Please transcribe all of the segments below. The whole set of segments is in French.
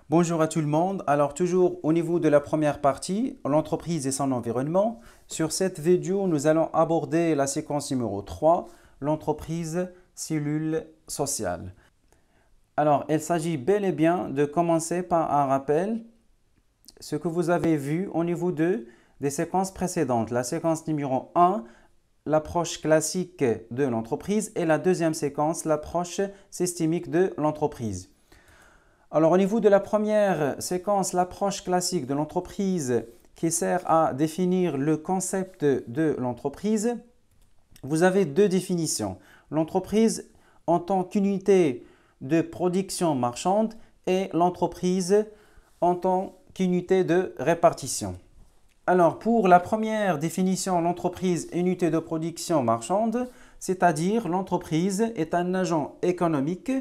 Bonjour à tout le monde. Alors toujours au niveau de la première partie, l'entreprise et son environnement. Sur cette vidéo, nous allons aborder la séquence numéro 3, l'entreprise, cellule sociale. Alors, il s'agit bel et bien de commencer par un rappel, ce que vous avez vu au niveau des séquences précédentes. La séquence numéro 1, l'approche classique de l'entreprise et la deuxième séquence, l'approche systémique de l'entreprise. Alors au niveau de la première séquence, l'approche classique de l'entreprise qui sert à définir le concept de l'entreprise, vous avez deux définitions. L'entreprise en tant qu'unité de production marchande et l'entreprise en tant qu'unité de répartition. Alors pour la première définition, l'entreprise unité de production marchande, c'est-à-dire l'entreprise est un agent économique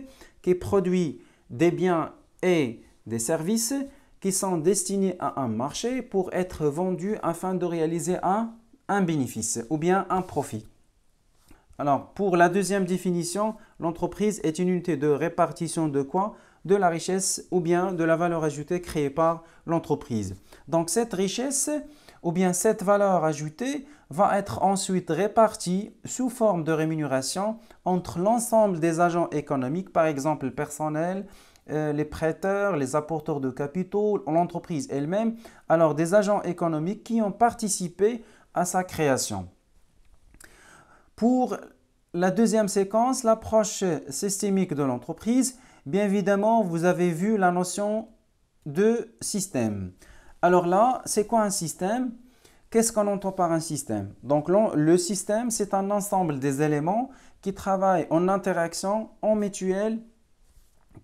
qui produit des biens et des services qui sont destinés à un marché pour être vendus afin de réaliser un bénéfice ou bien un profit. Alors, pour la deuxième définition, l'entreprise est une unité de répartition de quoi? De la richesse ou bien de la valeur ajoutée créée par l'entreprise. Donc, cette richesse ou bien cette valeur ajoutée va être ensuite répartie sous forme de rémunération entre l'ensemble des agents économiques, par exemple le personnel, les prêteurs, les apporteurs de capitaux, l'entreprise elle-même, alors des agents économiques qui ont participé à sa création. Pour la deuxième séquence, l'approche systémique de l'entreprise, bien évidemment, vous avez vu la notion de système. Alors là, c'est quoi un système? Qu'est-ce qu'on entend par un système? Donc le système, c'est un ensemble des éléments qui travaillent en interaction, en mutuelle,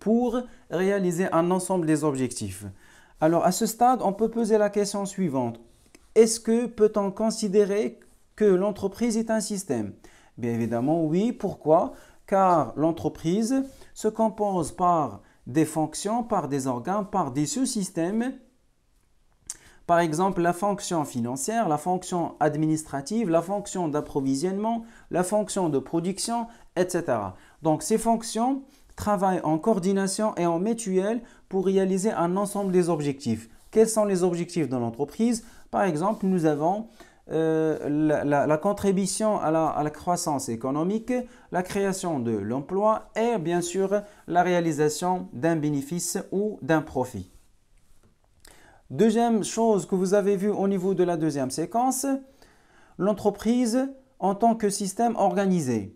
pour réaliser un ensemble des objectifs. Alors à ce stade, on peut poser la question suivante. Est-ce que peut-on considérer que l'entreprise est un système? Bien évidemment oui. Pourquoi? Car l'entreprise se compose par des fonctions, par des organes, par des sous-systèmes. Par exemple, la fonction financière, la fonction administrative, la fonction d'approvisionnement, la fonction de production, etc. Donc ces fonctions travaillent en coordination et en mutuelle pour réaliser un ensemble des objectifs. Quels sont les objectifs de l'entreprise? Par exemple, nous avons la contribution à la croissance économique, la création de l'emploi et bien sûr la réalisation d'un bénéfice ou d'un profit. Deuxième chose que vous avez vu au niveau de la deuxième séquence, l'entreprise en tant que système organisé.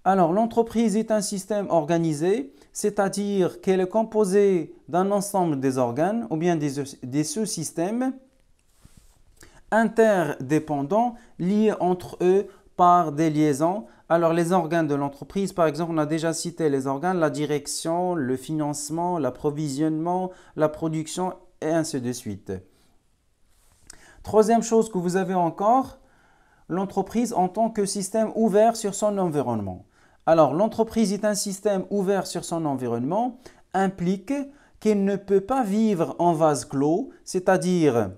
Alors, l'entreprise est un système organisé, c'est-à-dire qu'elle est composée d'un ensemble des organes ou bien des sous-systèmes interdépendants liés entre eux par des liaisons. Alors, les organes de l'entreprise, par exemple, on a déjà cité les organes, la direction, le financement, l'approvisionnement, la production et ainsi de suite. Troisième chose que vous avez encore, l'entreprise en tant que système ouvert sur son environnement. Alors, l'entreprise est un système ouvert sur son environnement, implique qu'elle ne peut pas vivre en vase clos, c'est-à-dire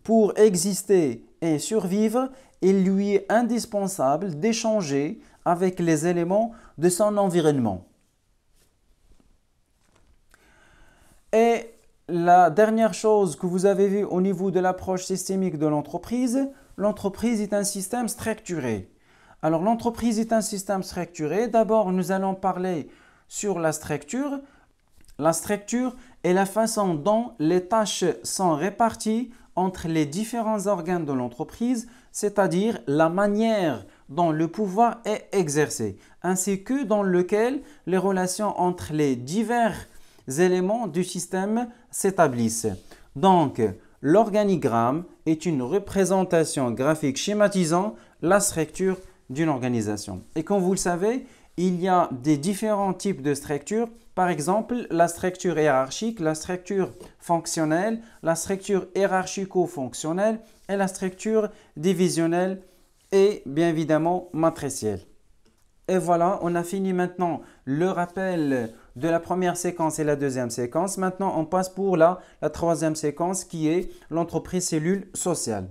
pour exister et survivre, il lui est indispensable d'échanger avec les éléments de son environnement. Et la dernière chose que vous avez vue au niveau de l'approche systémique de l'entreprise est un système structuré. Alors l'entreprise est un système structuré. D'abord, nous allons parler sur la structure. La structure est la façon dont les tâches sont réparties entre les différents organes de l'entreprise, c'est-à-dire la manière dont le pouvoir est exercé, ainsi que dans lequel les relations entre les divers éléments du système s'établissent. Donc, l'organigramme est une représentation graphique schématisant la structure d'une organisation. Et comme vous le savez, il y a des différents types de structures. Par exemple, la structure hiérarchique, la structure fonctionnelle, la structure hiérarchico-fonctionnelle et la structure divisionnelle et bien évidemment matricielle. Et voilà, on a fini maintenant le rappel de la première séquence et la deuxième séquence. Maintenant, on passe pour la troisième séquence qui est l'entreprise cellule sociale.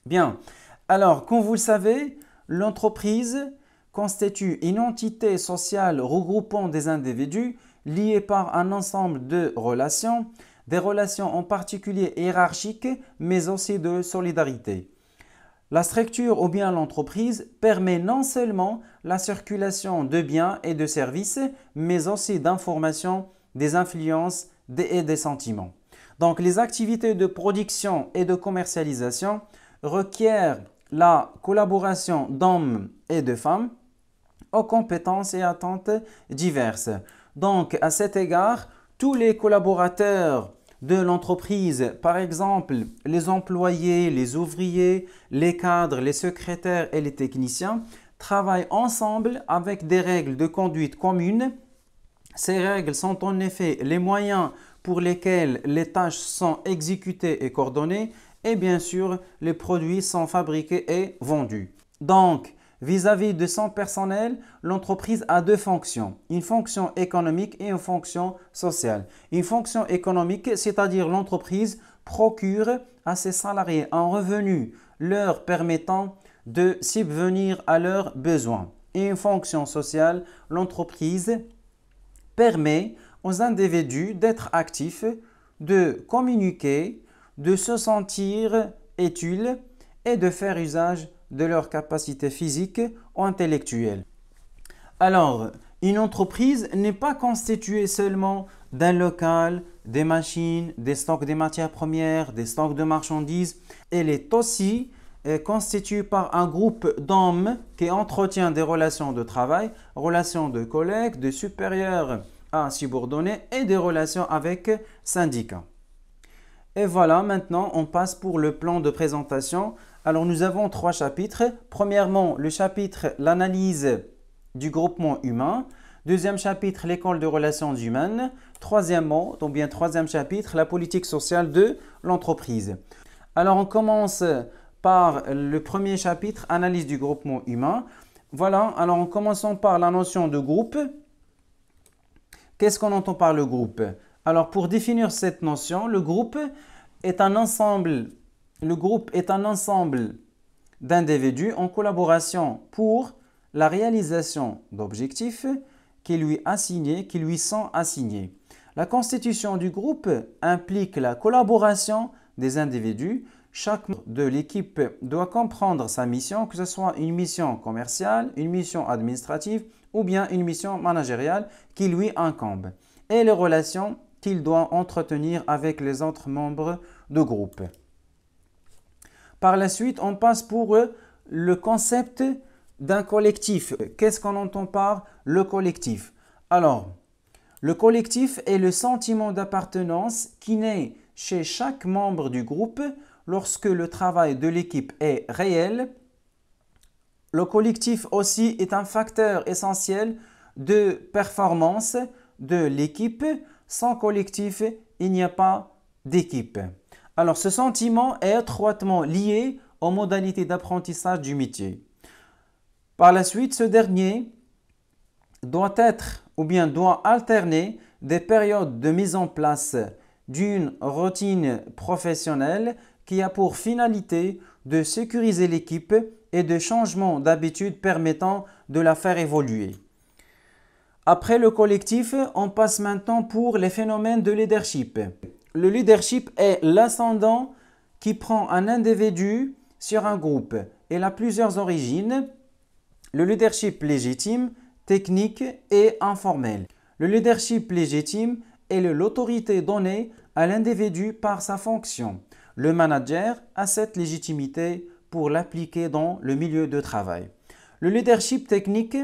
Bien, alors comme vous le savez, l'entreprise constitue une entité sociale regroupant des individus liés par un ensemble de relations, des relations en particulier hiérarchiques, mais aussi de solidarité. La structure ou bien l'entreprise permet non seulement la circulation de biens et de services, mais aussi d'informations, des influences et des sentiments. Donc, les activités de production et de commercialisation requièrent la collaboration d'hommes et de femmes aux compétences et attentes diverses. Donc, à cet égard, tous les collaborateurs de l'entreprise, par exemple les employés, les ouvriers, les cadres, les secrétaires et les techniciens, travaillent ensemble avec des règles de conduite communes. Ces règles sont en effet les moyens pour lesquels les tâches sont exécutées et coordonnées et bien sûr les produits sont fabriqués et vendus. Donc, vis-à-vis de son personnel, l'entreprise a deux fonctions, une fonction économique et une fonction sociale. Une fonction économique, c'est-à-dire l'entreprise procure à ses salariés un revenu leur permettant de subvenir à leurs besoins. Et une fonction sociale, l'entreprise permet aux individus d'être actifs, de communiquer, de se sentir utiles et de faire usage de leurs capacités physiques ou intellectuelles. Alors, une entreprise n'est pas constituée seulement d'un local, des machines, des stocks de matières premières, des stocks de marchandises. Elle est aussi constituée par un groupe d'hommes qui entretient des relations de travail, relations de collègues, de supérieurs à subordonnés et des relations avec syndicats. Et voilà, maintenant on passe pour le plan de présentation. Alors nous avons trois chapitres. Premièrement, le chapitre l'analyse du groupement humain. Deuxième chapitre, l'école de relations humaines. Troisièmement, donc bien troisième chapitre, la politique sociale de l'entreprise. Alors on commence par le premier chapitre, analyse du groupement humain. Voilà, alors en commençant par la notion de groupe. Qu'est-ce qu'on entend par le groupe? Alors pour définir cette notion, le groupe est un ensemble d'individus en collaboration pour la réalisation d'objectifs qui lui sont assignés. La constitution du groupe implique la collaboration des individus. Chaque membre de l'équipe doit comprendre sa mission, que ce soit une mission commerciale, une mission administrative ou bien une mission managériale qui lui incombe, et les relations qu'il doit entretenir avec les autres membres du groupe. Par la suite, on passe pour le concept d'un collectif. Qu'est-ce qu'on entend par le collectif? Alors, le collectif est le sentiment d'appartenance qui naît chez chaque membre du groupe lorsque le travail de l'équipe est réel. Le collectif aussi est un facteur essentiel de performance de l'équipe. Sans collectif, il n'y a pas d'équipe. Alors, ce sentiment est étroitement lié aux modalités d'apprentissage du métier. Par la suite, ce dernier doit alterner des périodes de mise en place d'une routine professionnelle qui a pour finalité de sécuriser l'équipe et de changements d'habitude permettant de la faire évoluer. Après le collectif, on passe maintenant pour les phénomènes de leadership. Le leadership est l'ascendant qui prend un individu sur un groupe. Il a plusieurs origines. Le leadership légitime, technique et informel. Le leadership légitime est l'autorité donnée à l'individu par sa fonction. Le manager a cette légitimité pour l'appliquer dans le milieu de travail. Le leadership technique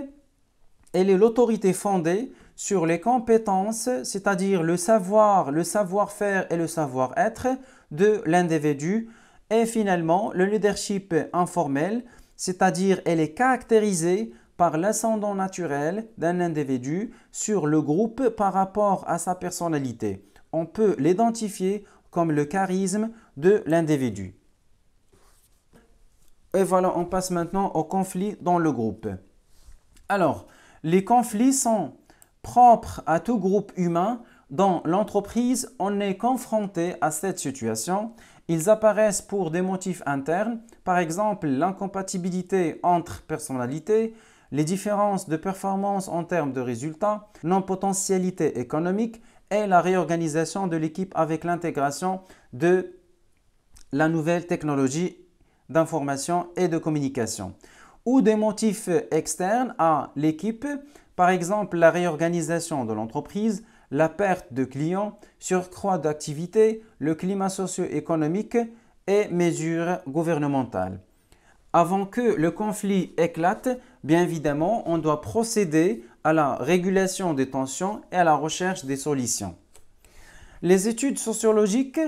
est l'autorité fondée sur les compétences, c'est-à-dire le savoir-faire et le savoir-être de l'individu. Et finalement, le leadership informel, c'est-à-dire elle est caractérisée par l'ascendant naturel d'un individu sur le groupe par rapport à sa personnalité. On peut l'identifier comme le charisme de l'individu. Et voilà, on passe maintenant aux conflits dans le groupe. Alors, les conflits sont propres à tout groupe humain. Dans l'entreprise, on est confronté à cette situation. Ils apparaissent pour des motifs internes, par exemple l'incompatibilité entre personnalités, les différences de performance en termes de résultats, non-potentialité économique et la réorganisation de l'équipe avec l'intégration de la nouvelle technologie d'information et de communication. Ou des motifs externes à l'équipe, par exemple la réorganisation de l'entreprise, la perte de clients, surcroît d'activité, le climat socio-économique et mesures gouvernementales. Avant que le conflit éclate, bien évidemment, on doit procéder à la régulation des tensions et à la recherche des solutions. Les études sociologiques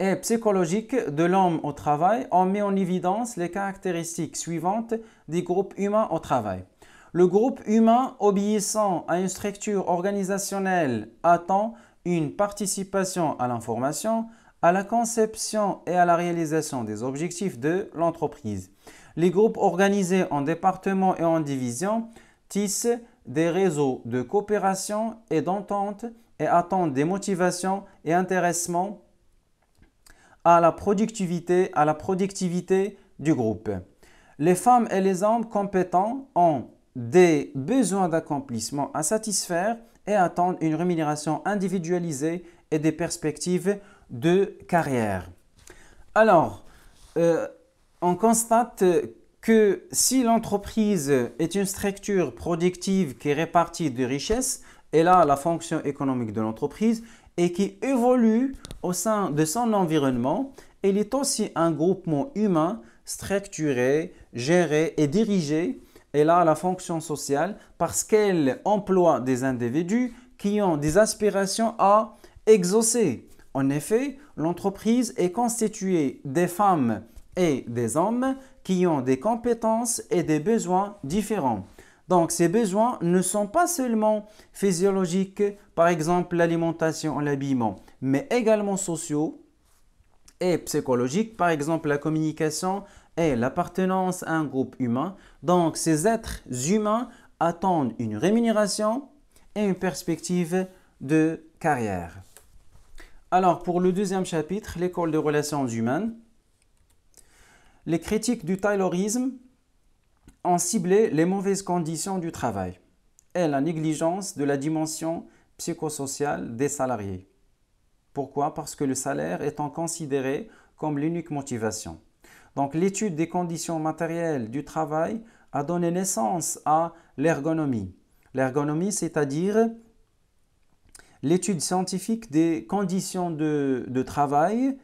et psychologiques de l'homme au travail ont mis en évidence les caractéristiques suivantes des groupes humains au travail. Le groupe humain obéissant à une structure organisationnelle attend une participation à l'information, à la conception et à la réalisation des objectifs de l'entreprise. Les groupes organisés en départements et en divisions tissent des réseaux de coopération et d'entente et attendent des motivations et intéressements à la productivité du groupe. Les femmes et les hommes compétents ont des besoins d'accomplissement à satisfaire et attendent une rémunération individualisée et des perspectives de carrière. Alors, on constate que si l'entreprise est une structure productive qui répartit des richesses, elle a la fonction économique de l'entreprise et qui évolue au sein de son environnement, elle est aussi un groupement humain structuré, géré et dirigé. Elle a la fonction sociale parce qu'elle emploie des individus qui ont des aspirations à exaucer. En effet, l'entreprise est constituée des femmes et des hommes qui ont des compétences et des besoins différents. Donc, ces besoins ne sont pas seulement physiologiques, par exemple l'alimentation, l'habillement, mais également sociaux et psychologiques, par exemple la communication et l'appartenance à un groupe humain. Donc, ces êtres humains attendent une rémunération et une perspective de carrière. Alors, pour le deuxième chapitre, l'école des relations humaines, les critiques du taylorisme ont ciblé les mauvaises conditions du travail et la négligence de la dimension psychosociale des salariés. Pourquoi? Parce que le salaire étant considéré comme l'unique motivation. Donc, l'étude des conditions matérielles du travail a donné naissance à l'ergonomie. L'ergonomie, c'est-à-dire l'étude scientifique des conditions de travail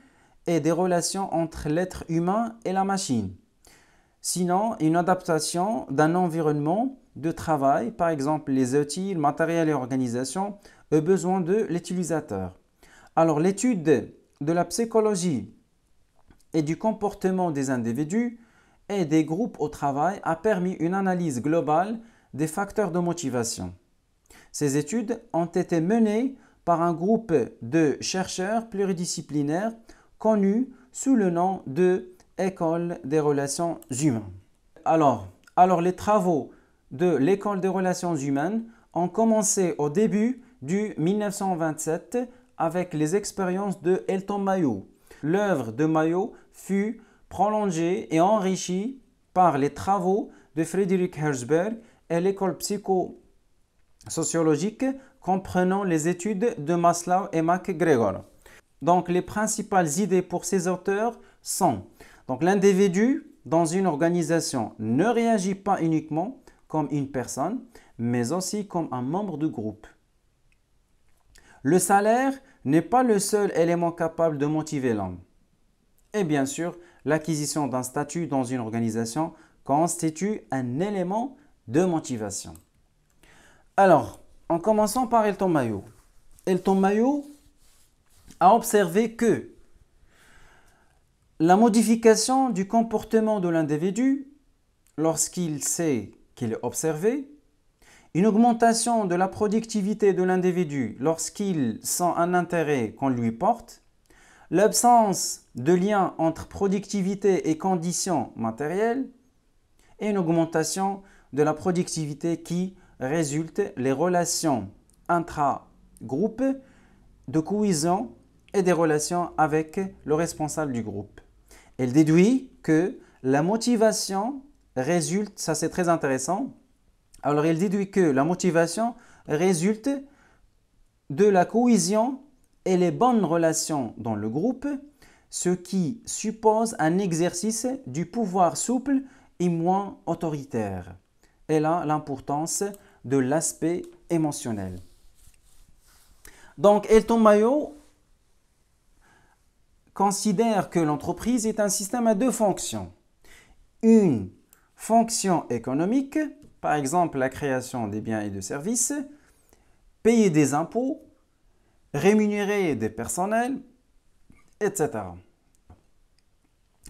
et des relations entre l'être humain et la machine. Sinon, une adaptation d'un environnement de travail, par exemple les outils, le matériel et l'organisation, aux besoins de l'utilisateur. Alors, l'étude de la psychologie et du comportement des individus et des groupes au travail a permis une analyse globale des facteurs de motivation. Ces études ont été menées par un groupe de chercheurs pluridisciplinaires connus sous le nom de École des relations humaines. Alors, les travaux de l'École des relations humaines ont commencé au début du 1927 avec les expériences de Elton Mayo. L'œuvre de Mayo fut prolongée et enrichie par les travaux de Frédéric Herzberg et l'école psychosociologique comprenant les études de Maslow et MacGregor. Donc, les principales idées pour ces auteurs sont donc l'individu dans une organisation ne réagit pas uniquement comme une personne, mais aussi comme un membre du groupe. Le salaire n'est pas le seul élément capable de motiver l'homme. Et bien sûr, l'acquisition d'un statut dans une organisation constitue un élément de motivation. Alors, en commençant par Elton Mayo. Elton Mayo a observé que la modification du comportement de l'individu lorsqu'il sait qu'il est observé, une augmentation de la productivité de l'individu lorsqu'il sent un intérêt qu'on lui porte, l'absence de lien entre productivité et conditions matérielles et une augmentation de la productivité qui résulte les relations intra-groupe, de cohésion et des relations avec le responsable du groupe. Elle déduit que la motivation résulte, ça c'est très intéressant, alors il déduit que la motivation résulte de la cohésion et les bonnes relations dans le groupe, ce qui suppose un exercice du pouvoir souple et moins autoritaire. Et là, l'importance de l'aspect émotionnel. Donc, Elton Mayo considère que l'entreprise est un système à deux fonctions. Une fonction économique, par exemple la création des biens et de services, payer des impôts, rémunérer des personnels, etc.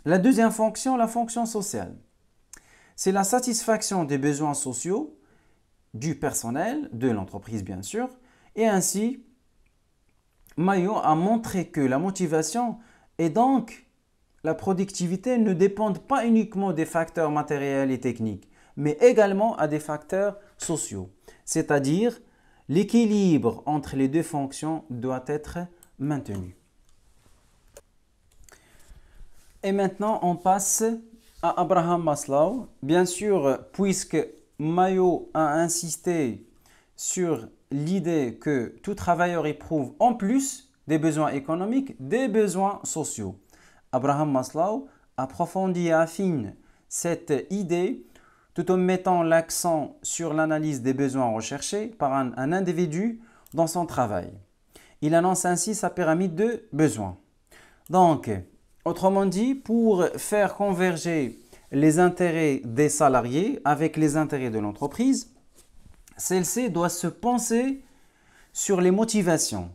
La deuxième fonction, la fonction sociale, c'est la satisfaction des besoins sociaux du personnel, de l'entreprise bien sûr, et ainsi, Mayo a montré que la motivation et donc la productivité ne dépendent pas uniquement des facteurs matériels et techniques, mais également à des facteurs sociaux, c'est-à-dire l'équilibre entre les deux fonctions doit être maintenu. Et maintenant, on passe à Abraham Maslow. Bien sûr, puisque Mayo a insisté sur l'idée que tout travailleur éprouve en plus des besoins économiques, des besoins sociaux. Abraham Maslow approfondit et affine cette idée tout en mettant l'accent sur l'analyse des besoins recherchés par un individu dans son travail. Il annonce ainsi sa pyramide de besoins. Donc, autrement dit, pour faire converger les intérêts des salariés avec les intérêts de l'entreprise, celle-ci doit se penser sur les motivations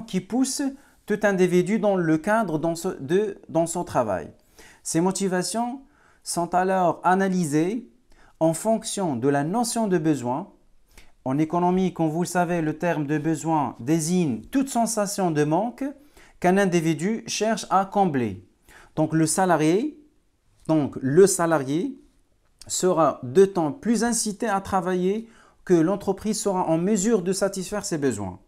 qui poussent tout individu dans le cadre dans son travail. Ces motivations sont alors analysées en fonction de la notion de besoin. En économie, comme vous le savez, le terme de besoin désigne toute sensation de manque qu'un individu cherche à combler. Donc le salarié sera d'autant plus incité à travailler que l'entreprise sera en mesure de satisfaire ses besoins.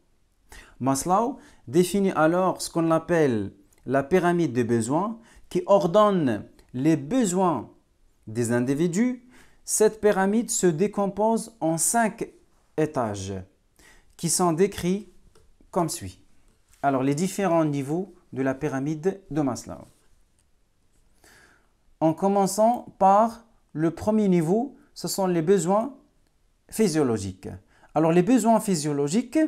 Maslow définit alors ce qu'on appelle la pyramide des besoins qui ordonne les besoins des individus. Cette pyramide se décompose en 5 étages qui sont décrits comme suit. Alors, les différents niveaux de la pyramide de Maslow. En commençant par le premier niveau, ce sont les besoins physiologiques. Alors, les besoins physiologiques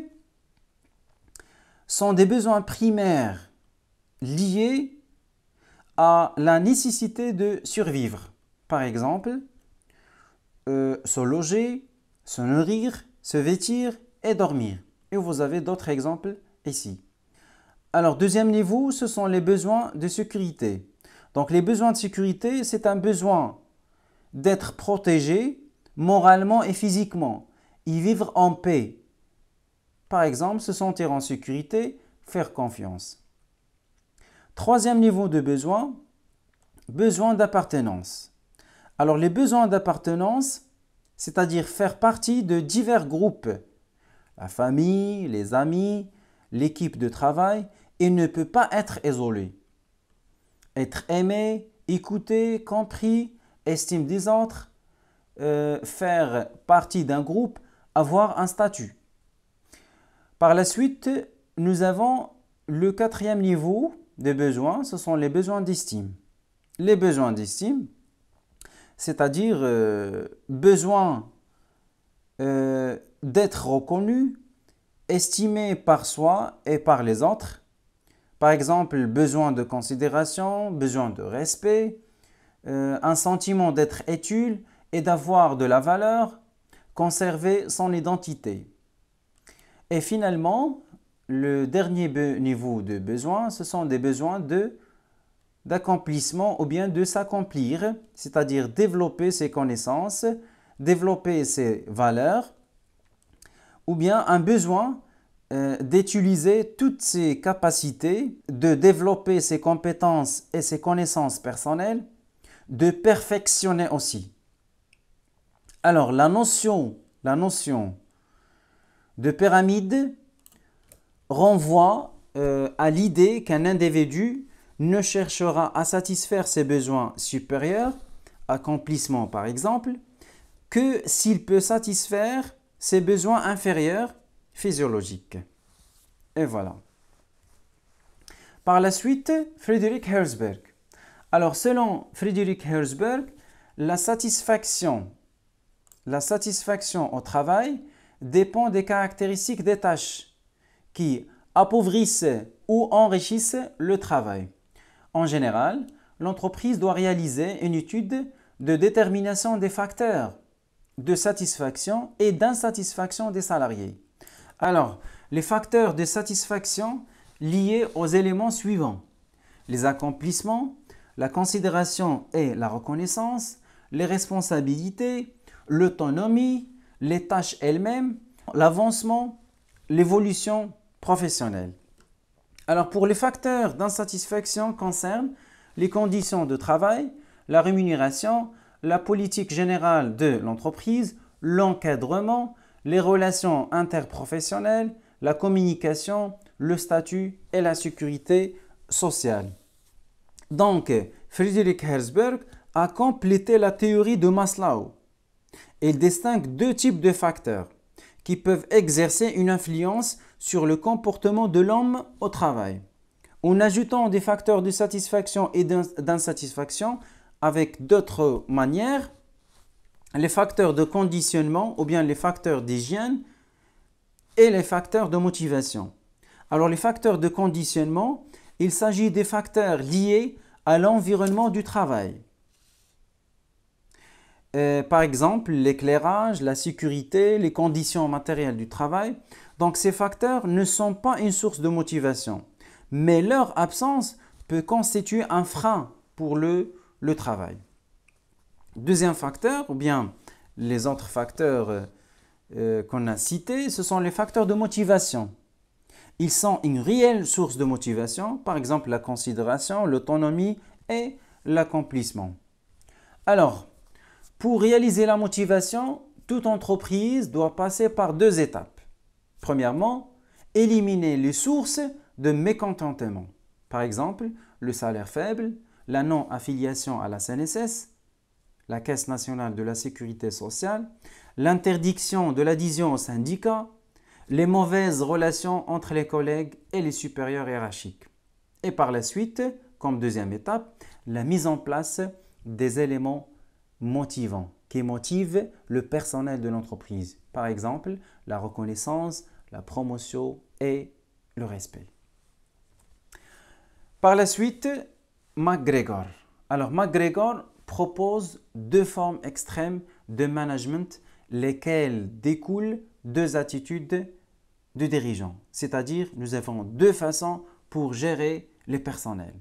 sont des besoins primaires liés à la nécessité de survivre. Par exemple, se loger, se nourrir, se vêtir et dormir. Et vous avez d'autres exemples ici. Alors, deuxième niveau, ce sont les besoins de sécurité. Donc, les besoins de sécurité, c'est un besoin d'être protégé moralement et physiquement, y vivre en paix. Par exemple, se sentir en sécurité, faire confiance. Troisième niveau de besoin, besoin d'appartenance. Alors, les besoins d'appartenance, c'est-à-dire faire partie de divers groupes, la famille, les amis, l'équipe de travail, il ne peut pas être isolé. Être aimé, écouté, compris, estime des autres, faire partie d'un groupe, avoir un statut. Par la suite, nous avons le quatrième niveau des besoins, ce sont les besoins d'estime. Les besoins d'estime, c'est-à-dire besoin d'être reconnu, estimé par soi et par les autres. Par exemple, besoin de considération, besoin de respect, un sentiment d'être utile et d'avoir de la valeur, conserver son identité. Et finalement, le dernier niveau de besoin, ce sont des besoins d'accomplissement ou bien de s'accomplir, c'est-à-dire développer ses connaissances, développer ses valeurs, ou bien un besoin d'utiliser toutes ses capacités, de développer ses compétences et ses connaissances personnelles, de perfectionner aussi. Alors, la notion de pyramide renvoie à l'idée qu'un individu ne cherchera à satisfaire ses besoins supérieurs accomplissement par exemple, que s'il peut satisfaire ses besoins inférieurs physiologiques. Et voilà. Par la suite, Friedrich Herzberg. Alors, selon Friedrich Herzberg, la satisfaction au travail dépend des caractéristiques des tâches qui appauvrissent ou enrichissent le travail. En général, l'entreprise doit réaliser une étude de détermination des facteurs de satisfaction et d'insatisfaction des salariés. Alors, les facteurs de satisfaction liés aux éléments suivants: les accomplissements, la considération et la reconnaissance, les responsabilités, l'autonomie, les tâches elles-mêmes, l'avancement, l'évolution professionnelle. Alors pour les facteurs d'insatisfaction concernent les conditions de travail, la rémunération, la politique générale de l'entreprise, l'encadrement, les relations interprofessionnelles, la communication, le statut et la sécurité sociale. Donc, Friedrich Herzberg a complété la théorie de Maslow. Il distingue deux types de facteurs qui peuvent exercer une influence sur le comportement de l'homme au travail, en ajoutant des facteurs de satisfaction et d'insatisfaction avec d'autres manières, les facteurs de conditionnement ou bien les facteurs d'hygiène et les facteurs de motivation. Alors les facteurs de conditionnement, il s'agit des facteurs liés à l'environnement du travail. Par exemple, l'éclairage, la sécurité, les conditions matérielles du travail. Donc ces facteurs ne sont pas une source de motivation, mais leur absence peut constituer un frein pour le travail. Deuxième facteur, ou bien les autres facteurs qu'on a cités, ce sont les facteurs de motivation. Ils sont une réelle source de motivation, par exemple la considération, l'autonomie et l'accomplissement. Alors, pour réaliser la motivation, toute entreprise doit passer par deux étapes. Premièrement, éliminer les sources de mécontentement. Par exemple, le salaire faible, la non-affiliation à la CNSS, la Caisse nationale de la sécurité sociale, l'interdiction de l'adhésion au syndicat, les mauvaises relations entre les collègues et les supérieurs hiérarchiques. Et par la suite, comme deuxième étape, la mise en place des éléments motivants qui motivent le personnel de l'entreprise. Par exemple, la reconnaissance, la promotion et le respect. Par la suite, McGregor. Alors McGregor propose deux formes extrêmes de management, lesquelles découlent deux attitudes de dirigeants. C'est-à-dire, nous avons deux façons pour gérer les personnels.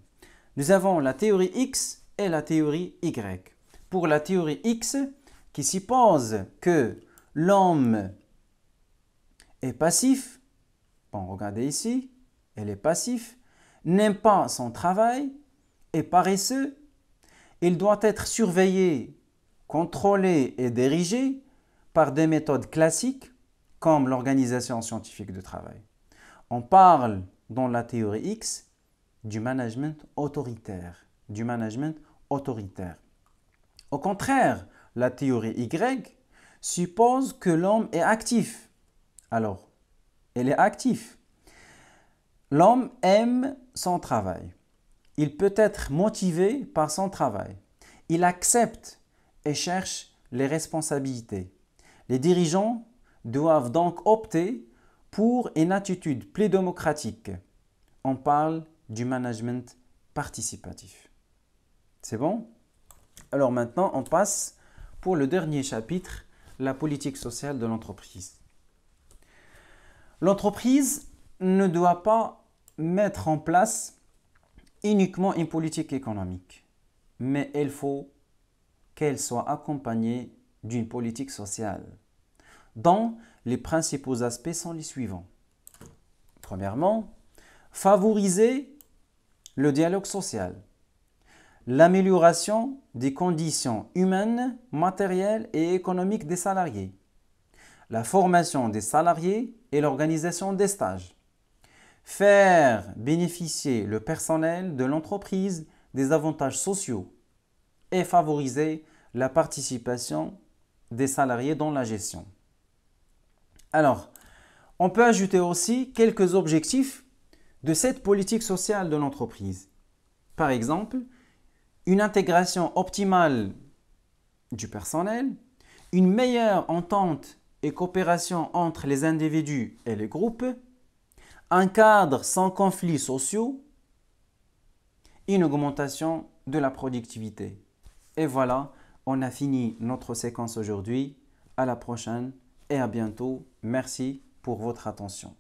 Nous avons la théorie X et la théorie Y. Pour la théorie X, qui suppose que l'homme est passif, bon, regardez ici, elle est passif, n'aime pas son travail, est paresseux, il doit être surveillé, contrôlé et dirigé par des méthodes classiques comme l'organisation scientifique de travail. On parle dans la théorie X du management autoritaire. Au contraire, la théorie Y suppose que l'homme est actif. Alors, elle est actif. L'homme aime son travail. Il peut être motivé par son travail. Il accepte et cherche les responsabilités. Les dirigeants doivent donc opter pour une attitude plus démocratique. On parle du management participatif. C'est bon? Alors maintenant, on passe pour le dernier chapitre, la politique sociale de l'entreprise. L'entreprise ne doit pas mettre en place uniquement une politique économique, mais il faut qu'elle soit accompagnée d'une politique sociale, dont les principaux aspects sont les suivants. Premièrement, favoriser le dialogue social, l'amélioration des conditions humaines, matérielles et économiques des salariés, la formation des salariés et l'organisation des stages, faire bénéficier le personnel de l'entreprise des avantages sociaux et favoriser la participation des salariés dans la gestion. Alors, on peut ajouter aussi quelques objectifs de cette politique sociale de l'entreprise. Par exemple, une intégration optimale du personnel, une meilleure entente et coopération entre les individus et les groupes, un cadre sans conflits sociaux, une augmentation de la productivité. Et voilà, on a fini notre séquence aujourd'hui. À la prochaine et à bientôt. Merci pour votre attention.